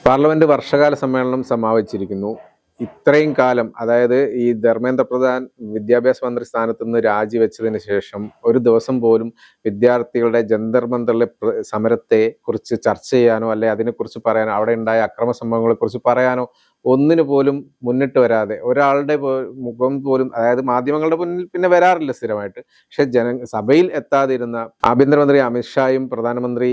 Parliament വർഷകാല സമ്മേളനം സമാപിച്ചിരിക്കുന്നു. ഇത്രയും കാലം, അതായത് ഈ ധർമ്മേന്ദ്ര പ്രധാൻ വിദ്യാഭ്യാസ മന്ത്രി സ്ഥാനത്ത് നിന്ന് രാജിവെച്ചതിന് ശേഷം ഒരു ദിവസം പോലും വിദ്യാർത്ഥികളുടെ ജന്തർ മന്ദറിലെ സമരത്തെ കുറിച്ച് ചർച്ച ചെയ്യാനോ അല്ലെ അതിനെക്കുറിച്ച് പറയാനോ അവിടെ ഉണ്ടായ അക്രമ സംഭവങ്ങളെ കുറിച്ച് പറയാനോ ഒന്നിനു പോലും മുന്നിട്ട് വരാതെ ഒരാളുടെ മുഖം പോലും, അതായത് മാധ്യമങ്ങളുടെ മുന്നിൽ പിന്നെ വരാറില്ല സ്ഥിരമായിട്ട്, പക്ഷെ സഭയിൽ എത്താതിരുന്ന ആഭ്യന്തരമന്ത്രി അമിത്ഷായും പ്രധാനമന്ത്രി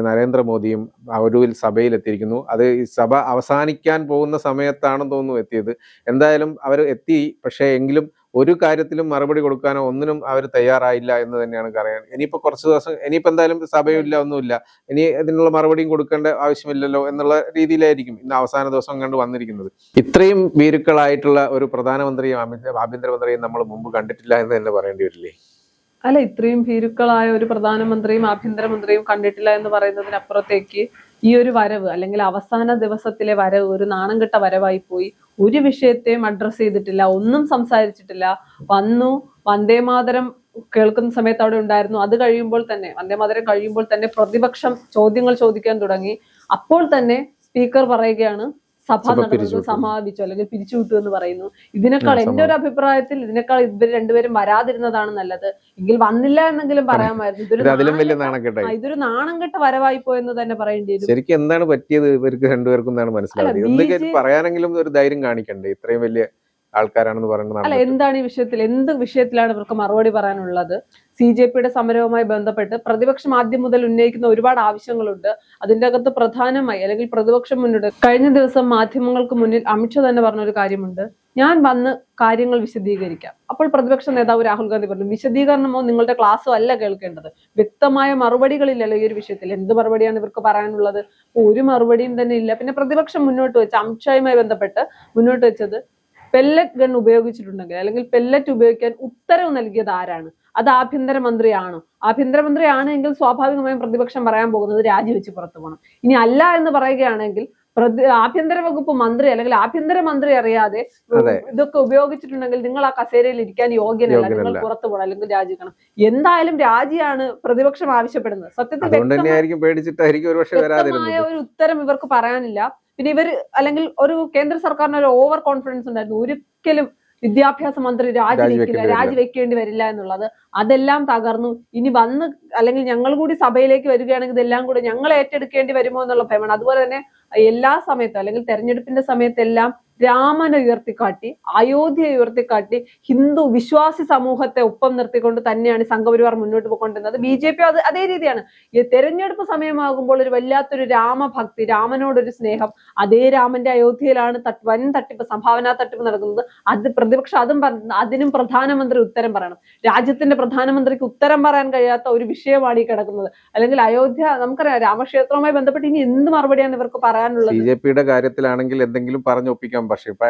നരേന്ദ്രമോദിയും ഒടുവിൽ സഭയിൽ എത്തിയിരിക്കുന്നു. അത് ഈ സഭ അവസാനിക്കാൻ പോകുന്ന സമയത്താണെന്ന് തോന്നുന്നു എത്തിയത്. എന്തായാലും അവർ എത്തി, പക്ഷേ എങ്കിലും ഒരു കാര്യത്തിലും മറുപടി കൊടുക്കാനോ ഒന്നിനും അവർ തയ്യാറായില്ല എന്ന് തന്നെയാണ് പറയാൻ. ഇനിയിപ്പോ കുറച്ച് ദിവസം, ഇനിയിപ്പോ എന്തായാലും സഭയില്ല, ഒന്നുമില്ല, ഇനി ഇതിനുള്ള മറുപടിയും കൊടുക്കേണ്ട ആവശ്യമില്ലല്ലോ എന്നുള്ള രീതിയിലായിരിക്കും ഇന്ന് അവസാന ദിവസം കണ്ട് വന്നിരിക്കുന്നത്. ഇത്രയും ഭീരുക്കളായിട്ടുള്ള ഒരു പ്രധാനമന്ത്രിയും ആഭ്യന്തരമന്ത്രിയും നമ്മൾ മുമ്പ് കണ്ടിട്ടില്ല എന്ന് തന്നെ പറയേണ്ടി വരില്ലേ? അല്ല, ഇത്രയും ഭീരുക്കളായ ഒരു പ്രധാനമന്ത്രിയും ആഭ്യന്തരമന്ത്രിയും കണ്ടിട്ടില്ല എന്ന് പറയുന്നതിനപ്പുറത്തേക്ക് ഈ ഒരു വരവ്, അല്ലെങ്കിൽ അവസാന ദിവസത്തിലെ വരവ് ഒരു നാണംകെട്ട വരവായി പോയി. ഒരു വിഷയത്തെയും അഡ്രസ് ചെയ്തിട്ടില്ല, ഒന്നും സംസാരിച്ചിട്ടില്ല. വന്നു, വന്ദേമാതരം കേൾക്കുന്ന സമയത്ത് അവിടെ ഉണ്ടായിരുന്നു. അത് കഴിയുമ്പോൾ തന്നെ, വന്ദേമാതരം കഴിയുമ്പോൾ തന്നെ പ്രതിപക്ഷം ചോദ്യങ്ങൾ ചോദിക്കാൻ തുടങ്ങി. അപ്പോൾ തന്നെ സ്പീക്കർ പറയുകയാണ് സഭ നടന്നത് സമാപിച്ചു അല്ലെങ്കിൽ പിരിച്ചുവിട്ടു എന്ന് പറയുന്നു. ഇതിനേക്കാൾ എന്റെ ഒരു അഭിപ്രായത്തിൽ ഇതിനേക്കാൾ ഇവർ രണ്ടുപേരും വരാതിരുന്നതാണ് നല്ലത്. എങ്കിൽ വന്നില്ല എന്നെങ്കിലും പറയാമായിരുന്നു. ഇതൊരു നാണംകെട്ട വരവായി പോയെന്ന് തന്നെ പറയേണ്ടി വരും. ശരിക്കും എന്താണ് പറ്റിയത് ഇവർക്ക് രണ്ടുപേർക്കും എന്നാണ് മനസ്സിലായത്. പറയാനെങ്കിലും ഒരു ധൈര്യം കാണിക്കണ്ടേ? ഇത്രയും വലിയ ആൾക്കാരാണെന്ന് പറയുന്നത്. അല്ല, എന്താണ് ഈ വിഷയത്തിൽ, എന്ത് വിഷയത്തിലാണ് ഇവർക്ക് മറുപടി പറയാനുള്ളത്? CJPയുടെ സമരവുമായി ബന്ധപ്പെട്ട് പ്രതിപക്ഷം ആദ്യം മുതൽ ഉന്നയിക്കുന്ന ഒരുപാട് ആവശ്യങ്ങളുണ്ട്. അതിന്റെ അകത്ത് പ്രധാനമായി, അല്ലെങ്കിൽ പ്രതിപക്ഷം മുന്നോട്ട് കഴിഞ്ഞ ദിവസം മാധ്യമങ്ങൾക്ക് മുന്നിൽ അമിത്ഷാ തന്നെ പറഞ്ഞൊരു കാര്യമുണ്ട്, ഞാൻ വന്ന് കാര്യങ്ങൾ വിശദീകരിക്കാം. അപ്പോൾ പ്രതിപക്ഷ നേതാവ് രാഹുൽ ഗാന്ധി പറഞ്ഞു, വിശദീകരണമോ നിങ്ങളുടെ ക്ലാസ്സോ അല്ല കേൾക്കേണ്ടത്, വ്യക്തമായ മറുപടികളില്ലല്ലോ ഈ ഒരു വിഷയത്തിൽ. എന്ത് മറുപടിയാണ് ഇവർക്ക് പറയാനുള്ളത്? ഒരു മറുപടിയും തന്നെ ഇല്ല. പിന്നെ പ്രതിപക്ഷം മുന്നോട്ട് വെച്ച, അമിത്ഷായുമായി ബന്ധപ്പെട്ട് മുന്നോട്ട് വെച്ചത്, പെല്ലറ്റ് ഗൺ ഉപയോഗിച്ചിട്ടുണ്ടെങ്കിൽ അല്ലെങ്കിൽ പെല്ലറ്റ് ഉപയോഗിക്കാൻ ഉത്തരവ് നൽകിയത് ആരാണ്? അത് ആഭ്യന്തരമന്ത്രിയാണോ? ആഭ്യന്തരമന്ത്രിയാണെങ്കിൽ സ്വാഭാവികമായും പ്രതിപക്ഷം പറയാൻ പോകുന്നത് രാജിവെച്ച് പുറത്തു പോകണം. ഇനി അല്ല എന്ന് പറയുകയാണെങ്കിൽ ആഭ്യന്തര വകുപ്പ് മന്ത്രി അല്ലെങ്കിൽ ആഭ്യന്തരമന്ത്രി അറിയാതെ ഇതൊക്കെ ഉപയോഗിച്ചിട്ടുണ്ടെങ്കിൽ നിങ്ങൾ ആ കസേരയിൽ ഇരിക്കാൻ യോഗ്യനല്ല, നിങ്ങൾ പുറത്തു പോകണം അല്ലെങ്കിൽ രാജിക്കണം. എന്തായാലും രാജിയാണ് പ്രതിപക്ഷം ആവശ്യപ്പെടുന്നത്. സത്യത്തിൽ വ്യക്തമായ ഒരു ഉത്തരം ഇവർക്ക് പറയാനില്ല. പിന്നെ ഇവർ, അല്ലെങ്കിൽ ഒരു കേന്ദ്ര സർക്കാരിന് ഒരു ഓവർ കോൺഫിഡൻസ് ഉണ്ടായിരുന്നു, ഒരിക്കലും വിദ്യാഭ്യാസ മന്ത്രി രാജിവെക്കേണ്ടി വരില്ല എന്നുള്ളത്. അതെല്ലാം തകർന്നു. ഇനി വന്ന്, അല്ലെങ്കിൽ ഞങ്ങൾ കൂടി സഭയിലേക്ക് വരികയാണെങ്കിൽ ഇതെല്ലാം കൂടെ ഞങ്ങൾ ഏറ്റെടുക്കേണ്ടി വരുമോ എന്നുള്ള ഭയമാണ്. അതുപോലെ തന്നെ എല്ലാ സമയത്തും, അല്ലെങ്കിൽ തെരഞ്ഞെടുപ്പിന്റെ സമയത്തെല്ലാം രാമനെ ഉയർത്തിക്കാട്ടി, അയോധ്യ ഉയർത്തിക്കാട്ടി, ഹിന്ദു വിശ്വാസി സമൂഹത്തെ ഒപ്പം നിർത്തിക്കൊണ്ട് തന്നെയാണ് സംഘപരിവാർ മുന്നോട്ട് പോയിക്കൊണ്ടിരുന്നത്. BJP അതേ രീതിയാണ്. ഈ തെരഞ്ഞെടുപ്പ് സമയമാകുമ്പോൾ ഒരു വല്ലാത്തൊരു രാമഭക്തി, രാമനോടൊരു സ്നേഹം. അതേ രാമന്റെ അയോധ്യയിലാണ് വൻ തട്ടിപ്പ്, സംഭാവന തട്ടിപ്പ് നടക്കുന്നത്. അത് പ്രതിപക്ഷം അതിനും പ്രധാനമന്ത്രി ഉത്തരം പറയണം. രാജ്യത്തിന്റെ പ്രധാനമന്ത്രിക്ക് ഉത്തരം പറയാൻ കഴിയാത്ത ഒരു വിഷയമാണ് ഈ കിടക്കുന്നത്. അല്ലെങ്കിൽ അയോധ്യ, നമുക്കറിയാം, രാമക്ഷേത്രവുമായി ബന്ധപ്പെട്ട് ഇനി എന്ത് മറുപടിയാണ് ഇവർക്ക് പറയാനുള്ളത്? BJPയുടെ കാര്യത്തിലാണെങ്കിൽ എന്തെങ്കിലും പറഞ്ഞൊപ്പിക്കാം. പക്ഷെ ഇപ്പൊ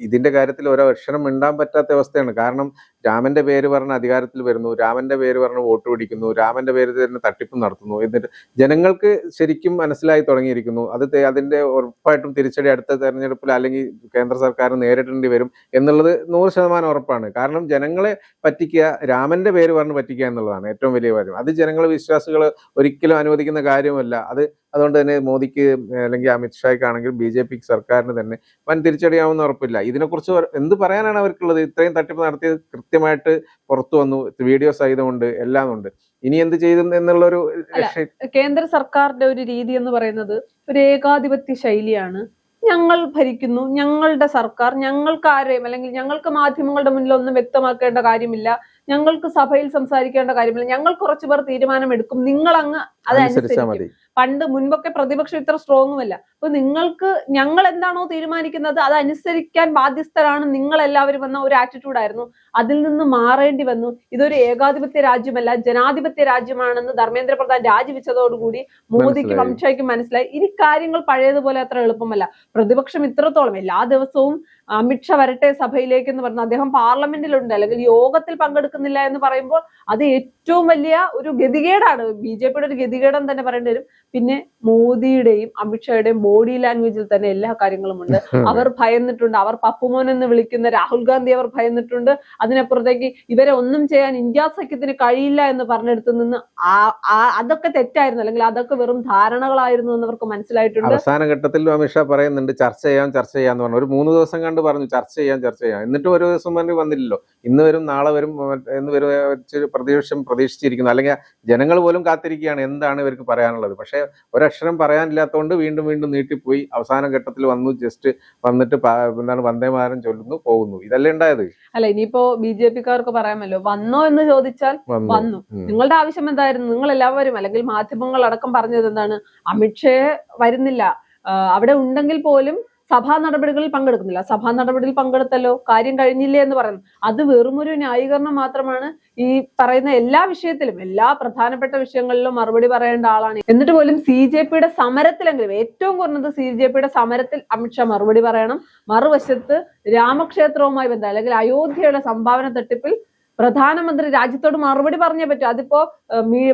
ഇതിന്റെ കാര്യത്തിൽ ഒരക്ഷരം മിണ്ടാൻ പറ്റാത്ത അവസ്ഥയാണ്. കാരണം രാമന്റെ പേര് പറഞ്ഞ് അധികാരത്തിൽ വരുന്നു, രാമന്റെ പേര് പറഞ്ഞ് വോട്ട് പിടിക്കുന്നു, രാമന്റെ പേര് തന്നെ തട്ടിപ്പ് നടത്തുന്നു. എന്നിട്ട് ജനങ്ങൾക്ക് ശരിക്കും മനസ്സിലായി തുടങ്ങിയിരിക്കുന്നു. അതിന്റെ ഉറപ്പായിട്ടും തിരിച്ചടി അടുത്ത തെരഞ്ഞെടുപ്പിൽ അല്ലെങ്കിൽ കേന്ദ്ര സർക്കാർ നേരിടേണ്ടി വരും എന്നുള്ളത് 100% ഉറപ്പാണ്. കാരണം ജനങ്ങളെ പറ്റിക്കുക, രാമന്റെ പേര് പറഞ്ഞ് പറ്റിക്കുക എന്നുള്ളതാണ് ഏറ്റവും വലിയ കാര്യം. അത് ജനങ്ങളെ, വിശ്വാസികൾ ഒരിക്കലും അനുവദിക്കുന്ന കാര്യമല്ല. അതുകൊണ്ട് തന്നെ മോദിക്ക് അല്ലെങ്കിൽ അമിത്ഷായ്ക്കാണെങ്കിൽ BJP സർക്കാരിന് തന്നെ വൻ തിരിച്ചടിയാവുന്ന ഉറപ്പില്ല. ഇതിനെക്കുറിച്ച് എന്ത് പറയാനാണ് അവർക്കുള്ളത്? ഇത്രയും തട്ടിപ്പ് നടത്തിയത് കൃത്യമായിട്ട് പുറത്തു വന്നു, വീഡിയോ സഹിതമുണ്ട്, എല്ലാം ഉണ്ട്. ഇനി എന്ത് ചെയ്തു എന്നുള്ളൊരു കേന്ദ്ര സർക്കാരിന്റെ ഒരു രീതി എന്ന് പറയുന്നത് ഒരു ഏകാധിപത്യ ശൈലിയാണ്. ഞങ്ങൾ ഭരിക്കുന്നു, ഞങ്ങളുടെ സർക്കാർ, ഞങ്ങൾക്ക് ആരെയും, അല്ലെങ്കിൽ ഞങ്ങൾക്ക് മാധ്യമങ്ങളുടെ മുന്നിൽ ഒന്നും വ്യക്തമാക്കേണ്ട കാര്യമില്ല, ഞങ്ങൾക്ക് സഭയിൽ സംസാരിക്കേണ്ട കാര്യമില്ല, ഞങ്ങൾ കുറച്ചുപേർ തീരുമാനമെടുക്കും, നിങ്ങൾ അങ്ങ് അതനുസരിച്ച്. മുൻപൊക്കെ പ്രതിപക്ഷം ഇത്ര സ്ട്രോങ്ങുമല്ല. അപ്പൊ നിങ്ങൾക്ക്, ഞങ്ങൾ എന്താണോ തീരുമാനിക്കുന്നത് അതനുസരിക്കാൻ ബാധ്യസ്ഥരാണ് നിങ്ങൾ എല്ലാവരും എന്ന ഒരു ആറ്റിറ്റ്യൂഡായിരുന്നു. അതിൽ നിന്ന് മാറേണ്ടി വന്നു. ഇതൊരു ഏകാധിപത്യ രാജ്യമല്ല, ജനാധിപത്യ രാജ്യമാണെന്ന് ധർമ്മേന്ദ്ര പ്രധാൻ രാജിവെച്ചതോടുകൂടി മോദിക്കും അമിത്ഷായ്ക്കും മനസ്സിലായി. ഇനി കാര്യങ്ങൾ പഴയതുപോലെ അത്ര എളുപ്പമല്ല. പ്രതിപക്ഷം ഇത്രത്തോളം എല്ലാ ദിവസവും അമിത്ഷാ വരട്ടെ സഭയിലേക്ക് എന്ന് പറഞ്ഞാൽ അദ്ദേഹം പാർലമെന്റിലുണ്ട്, അല്ലെങ്കിൽ യോഗത്തിൽ പങ്കെടുക്കുന്നില്ല എന്ന് പറയുമ്പോൾ അത് ഏറ്റവും വലിയ ഒരു ഗതികേടാണ്. BJPയുടെ ഒരു ഗതികേടെന്ന് തന്നെ പറയേണ്ടി വരും. പിന്നെ മോദിയുടെയും അമിത്ഷായുടെയും ബോഡി ലാംഗ്വേജിൽ തന്നെ എല്ലാ കാര്യങ്ങളും ഉണ്ട്. അവർ ഭയന്നിട്ടുണ്ട്. അവർ പപ്പുമോൻ എന്ന് വിളിക്കുന്ന രാഹുൽ ഗാന്ധി അവർ ഭയന്നിട്ടുണ്ട്. അതിനപ്പുറത്തേക്ക് ഇവരെ ഒന്നും ചെയ്യാൻ ഇന്ത്യ സഖ്യത്തിന് കഴിയില്ല എന്ന് പറഞ്ഞെടുത്ത് നിന്ന് അതൊക്കെ തെറ്റായിരുന്നു, അല്ലെങ്കിൽ അതൊക്കെ വെറും ധാരണകളായിരുന്നു എന്ന് അവർക്ക് മനസ്സിലായിട്ടുണ്ട്. അവസാന ഘട്ടത്തിൽ അമിത്ഷാ പറയുന്നുണ്ട് ചർച്ച ചെയ്യാന്ന് പറഞ്ഞു. ഒരു 3 ദിവസം കണ്ട് പറഞ്ഞു ചർച്ച ചെയ്യാം. എന്നിട്ട് ഒരു ദിവസം വന്നില്ലല്ലോ. ഇന്ന് വരും, നാളെ വരും എന്ന് വരും പ്രതിപക്ഷം പ്രതീക്ഷിച്ചിരിക്കുന്നു. അല്ലെങ്കിൽ ജനങ്ങൾ പോലും കാത്തിരിക്കുകയാണ് എന്താണ് ഇവർക്ക് പറയാനുള്ളത്. പക്ഷെ ഒരക്ഷരം പറയാനില്ലാത്തതുകൊണ്ട് വീണ്ടും നീട്ടിപ്പോയി. അവസാന ഘട്ടത്തിൽ വന്നു, ജസ്റ്റ് വന്നിട്ട് എന്താണ് വന്ദേമാതരം ചൊല്ലുന്നു, പോകുന്നു. ഇതല്ലേ ഉണ്ടായത്. അല്ല, ഇനിയിപ്പോ BJP-ക്കാർക്ക് പറയാമല്ലോ, വന്നോ എന്ന് ചോദിച്ചാൽ വന്നു. നിങ്ങളുടെ ആവശ്യം എന്തായിരുന്നു? നിങ്ങൾ എല്ലാവരും അല്ലെങ്കിൽ മാധ്യമങ്ങൾ അടക്കം പറഞ്ഞത് എന്താണ്? അമിത്ഷായെ വരുന്നില്ല, അവിടെ ഉണ്ടെങ്കിൽ പോലും സഭാ നടപടികളിൽ പങ്കെടുക്കുന്നില്ല. സഭാ നടപടിയിൽ പങ്കെടുത്തല്ലോ, കാര്യം കഴിഞ്ഞില്ലേ എന്ന് പറയുന്നു. അത് വെറുമൊരു ന്യായീകരണം മാത്രമാണ്. ഈ പറയുന്ന എല്ലാ വിഷയത്തിലും, എല്ലാ പ്രധാനപ്പെട്ട വിഷയങ്ങളിലും മറുപടി പറയേണ്ട ആളാണ്. എന്നിട്ട് പോലും CJP-യുടെ സമരത്തിലെങ്കിലും, ഏറ്റവും കുറഞ്ഞത് CJP-യുടെ സമരത്തിൽ അമിത്ഷാ മറുപടി പറയണം. മറുവശത്ത് രാമക്ഷേത്രവുമായി ബന്ധം അല്ലെങ്കിൽ അയോധ്യയുടെ സംഭാവന തട്ടിപ്പിൽ പ്രധാനമന്ത്രി രാജ്യത്തോട് മറുപടി പറഞ്ഞേ പറ്റൂ. അതിപ്പോ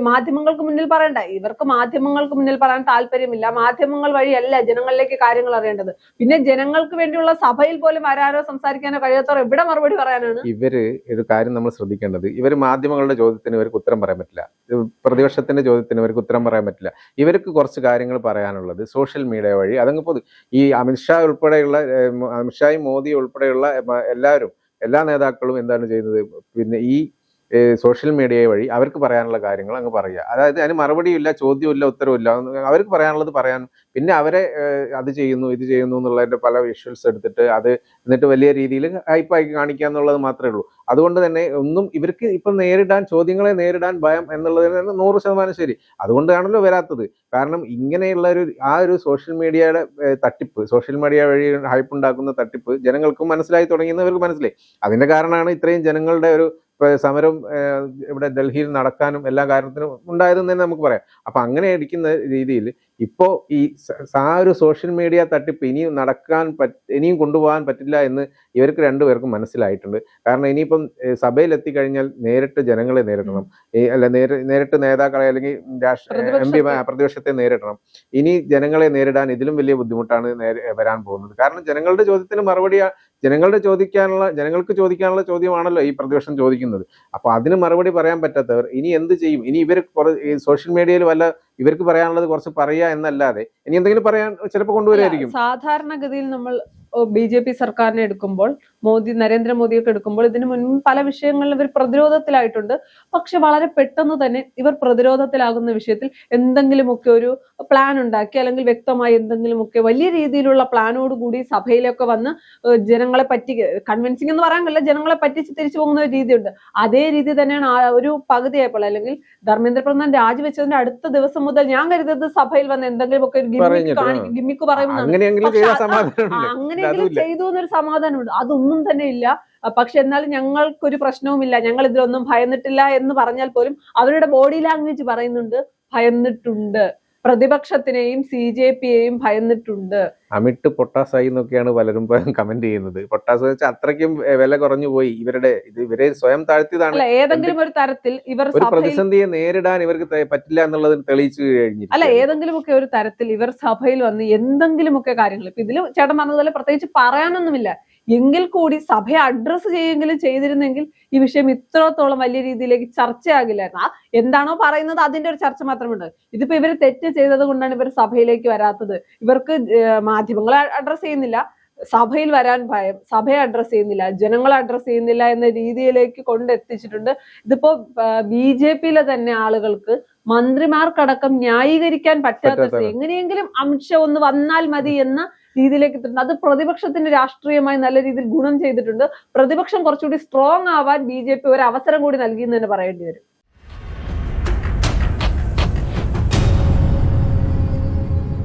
മാധ്യമങ്ങൾക്ക് മുന്നിൽ പറയണ്ട. ഇവർക്ക് മാധ്യമങ്ങൾക്ക് മുന്നിൽ പറയാൻ താല്പര്യമില്ല. മാധ്യമങ്ങൾ വഴിയല്ല ജനങ്ങളിലേക്ക് കാര്യങ്ങൾ അറിയേണ്ടത്. പിന്നെ ജനങ്ങൾക്ക് വേണ്ടിയുള്ള സഭയിൽ പോലും വരാനോ സംസാരിക്കാനോ കഴിയാത്തവർ എവിടെ മറുപടി പറയാനാണ്? ഇവര് ഒരു കാര്യം നമ്മൾ ശ്രദ്ധിക്കേണ്ടത്, ഇവര് മാധ്യമങ്ങളുടെ ചോദ്യത്തിന് ഇവർക്ക് ഉത്തരം പറയാൻ പറ്റില്ല. പ്രതിപക്ഷത്തിന്റെ ചോദ്യത്തിന് ഇവർക്ക് ഉത്തരം പറയാൻ പറ്റില്ല. ഇവർക്ക് കുറച്ച് കാര്യങ്ങൾ പറയാനുള്ളത് സോഷ്യൽ മീഡിയ വഴി, അതങ്ങ് ഈ അമിത്ഷായും മോദി ഉൾപ്പെടെയുള്ള എല്ലാവരും, എല്ലാ നേതാക്കളും എന്താണ് ചെയ്യുന്നത്, പിന്നെ ഈ സോഷ്യൽ മീഡിയ വഴി അവർക്ക് പറയാനുള്ള കാര്യങ്ങൾ അങ്ങ് പറയുക. അതായത് അതിന് മറുപടിയില്ല, ചോദ്യമില്ല, ഉത്തരവില്ല. അവർക്ക് പറയാനുള്ളത് പറയാൻ, പിന്നെ അവരെ അത് ചെയ്യുന്നു ഇത് ചെയ്യുന്നു എന്നുള്ളതിന്റെ പല വിഷ്വൽസ് എടുത്തിട്ട് അത് എന്നിട്ട് വലിയ രീതിയിൽ ഹൈപ്പാക്കി കാണിക്കുക എന്നുള്ളത് മാത്രമേ ഉള്ളൂ. അതുകൊണ്ട് തന്നെ ഒന്നും ഇവർക്ക് ഇപ്പം ചോദ്യങ്ങളെ നേരിടാൻ ഭയം എന്നുള്ളതിന് 100% ശരി. അതുകൊണ്ടാണല്ലോ വരാത്തത്. കാരണം ഇങ്ങനെയുള്ള ഒരു സോഷ്യൽ മീഡിയയുടെ തട്ടിപ്പ്, സോഷ്യൽ മീഡിയ വഴി ഹൈപ്പ് ഉണ്ടാക്കുന്ന തട്ടിപ്പ് ജനങ്ങൾക്ക് മനസ്സിലായി തുടങ്ങിയെന്നവർക്ക് മനസ്സിലായി. അതിന്റെ കാരണമാണ് ഇത്രയും ജനങ്ങളുടെ ഒരു സമരം ഇവിടെ ഡൽഹിയിൽ നടക്കാനും എല്ലാ കാര്യത്തിനും ഉണ്ടായതെന്ന് തന്നെ നമുക്ക് പറയാം. അപ്പൊ അങ്ങനെ ഇരിക്കുന്ന രീതിയിൽ ഇപ്പോ ഈ ഒരു സോഷ്യൽ മീഡിയ തട്ടിപ്പ് ഇനിയും കൊണ്ടുപോകാൻ പറ്റില്ല എന്ന് ഇവർക്ക് രണ്ടുപേർക്കും മനസ്സിലായിട്ടുണ്ട്. കാരണം ഇനിയിപ്പം സഭയിൽ എത്തിക്കഴിഞ്ഞാൽ നേരിട്ട് ജനങ്ങളെ നേരിടണം, നേരിട്ട് നേതാക്കളെ അല്ലെങ്കിൽ പ്രതിപക്ഷത്തെ നേരിടണം. ഇനി ജനങ്ങളെ നേരിടാൻ ഇതിലും വലിയ ബുദ്ധിമുട്ടാണ് വരാൻ പോകുന്നത്. കാരണം ജനങ്ങളുടെ ചോദ്യത്തിന് മറുപടി, ജനങ്ങൾക്ക് ചോദിക്കാനുള്ള ചോദ്യമാണല്ലോ ഈ പ്രതിപക്ഷം ചോദിക്കുന്നത്. അപ്പൊ അതിന് മറുപടി പറയാൻ പറ്റാത്തവർ ഇനി എന്ത് ചെയ്യും? ഇനി ഇവർ സോഷ്യൽ മീഡിയയിൽ ഇവർക്ക് പറയാനുള്ളത് കുറച്ച് പറയുക എന്നല്ലാതെ ഇനി എന്തെങ്കിലും പറയാൻ ചിലപ്പോൾ കൊണ്ടുവരുമായിരിക്കും. സാധാരണഗതിയിൽ നമ്മൾ BJP സർക്കാരിനെ എടുക്കുമ്പോൾ, നരേന്ദ്രമോദിയൊക്കെ എടുക്കുമ്പോൾ ഇതിനു മുൻപ് പല വിഷയങ്ങളിലും ഇവർ പ്രതിരോധത്തിലായിട്ടുണ്ട്. പക്ഷെ വളരെ പെട്ടെന്ന് തന്നെ ഇവർ പ്രതിരോധത്തിലാകുന്ന വിഷയത്തിൽ എന്തെങ്കിലുമൊക്കെ ഒരു പ്ലാൻ ഉണ്ടാക്കി, അല്ലെങ്കിൽ വ്യക്തമായി എന്തെങ്കിലുമൊക്കെ വലിയ രീതിയിലുള്ള പ്ലാനോട് കൂടി സഭയിലൊക്കെ വന്ന് ജനങ്ങളെ കൺവിൻസിംഗ് എന്ന് പറയാൻ കഴിയില്ല, ജനങ്ങളെ പറ്റിച്ച് തിരിച്ചു പോകുന്ന ഒരു രീതിയുണ്ട്. അതേ രീതി തന്നെയാണ് ഒരു പകുതിയായപ്പോൾ, അല്ലെങ്കിൽ ധർമ്മേന്ദ്ര പ്രധാൻ രാജിവെച്ചതിന്റെ അടുത്ത ദിവസം മുതൽ ഞാൻ കരുതുന്നത് സഭയിൽ വന്ന് എന്തെങ്കിലുമൊക്കെ ഒരു ഗിമ്മിക്ക് പറയുമെന്നാണ്. അങ്ങനെ ചെയ്തു എന്നൊരു സമാധാനമുണ്ട്. അതൊന്നും തന്നെ ഇല്ല. പക്ഷെ എന്നാലും ഞങ്ങൾക്കൊരു പ്രശ്നവുമില്ല, ഞങ്ങൾ ഇതിലൊന്നും ഭയന്നിട്ടില്ല എന്ന് പറഞ്ഞാൽ പോലും അവരുടെ ബോഡി ലാംഗ്വേജ് പറയുന്നുണ്ട് ഭയന്നിട്ടുണ്ട്. പ്രതിപക്ഷത്തിനെയും CJP-യെയും ഭയന്നിട്ടുണ്ട്. അമിട്ട് പൊട്ടാസായി എന്നൊക്കെയാണ് പലരും കമന്റ് ചെയ്യുന്നത്. പൊട്ടാസ് വെച്ചാൽ അത്രയ്ക്കും വില കുറഞ്ഞു പോയി. ഇവരെ സ്വയം താഴ്ത്തിയതാണ്. ഏതെങ്കിലും ഒരു തരത്തിൽ ഇവർ പ്രതിസന്ധിയെ നേരിടാൻ ഇവർക്ക് പറ്റില്ല എന്നുള്ളത് തെളിയിച്ചു കഴിഞ്ഞു. അല്ല, ഏതെങ്കിലുമൊക്കെ ഒരു തരത്തിൽ ഇവർ സഭയിൽ വന്ന് എന്തെങ്കിലുമൊക്കെ കാര്യങ്ങൾ, ഇപ്പൊ ഇതിൽ ചേട്ടൻ പറഞ്ഞതുപോലെ പ്രത്യേകിച്ച് പറയാനൊന്നുമില്ല, എങ്കിൽ കൂടി സഭയെ അഡ്രസ്സ് ചെയ്യുമെങ്കിലും ചെയ്തിരുന്നെങ്കിൽ ഈ വിഷയം ഇത്രത്തോളം വലിയ രീതിയിലേക്ക് ചർച്ചയാകില്ലായിരുന്നു. എന്താണോ പറയുന്നത് അതിന്റെ ഒരു ചർച്ച മാത്രമുണ്ട്. ഇതിപ്പോ ഇവർ തെറ്റ് ചെയ്തത് കൊണ്ടാണ് ഇവർ സഭയിലേക്ക് വരാത്തത്. ഇവർക്ക് മാധ്യമങ്ങളെ അഡ്രസ്സ് ചെയ്യുന്നില്ല, സഭയിൽ വരാൻ ഭയം, സഭയെ അഡ്രസ്സ് ചെയ്യുന്നില്ല, ജനങ്ങളെ അഡ്രസ്സ് ചെയ്യുന്നില്ല എന്ന രീതിയിലേക്ക് കൊണ്ടെത്തിച്ചിട്ടുണ്ട്. ഇതിപ്പോ BJP-യിലെ തന്നെ ആളുകൾക്ക്, മന്ത്രിമാർക്കടക്കം ന്യായീകരിക്കാൻ പറ്റാത്ത, എങ്ങനെയെങ്കിലും അമിത്ഷാ ഒന്ന് വന്നാൽ മതി എന്ന രീതിയിലേക്ക് എത്തുന്നുണ്ട്. അത് പ്രതിപക്ഷത്തിന്റെ രാഷ്ട്രീയമായി നല്ല രീതിയിൽ ഗുണം ചെയ്തിട്ടുണ്ട്. പ്രതിപക്ഷം കുറച്ചുകൂടി സ്ട്രോങ് ആവാൻ BJP ഒരു അവസരം കൂടി നൽകിയെന്ന് തന്നെ പറയേണ്ടി വരും.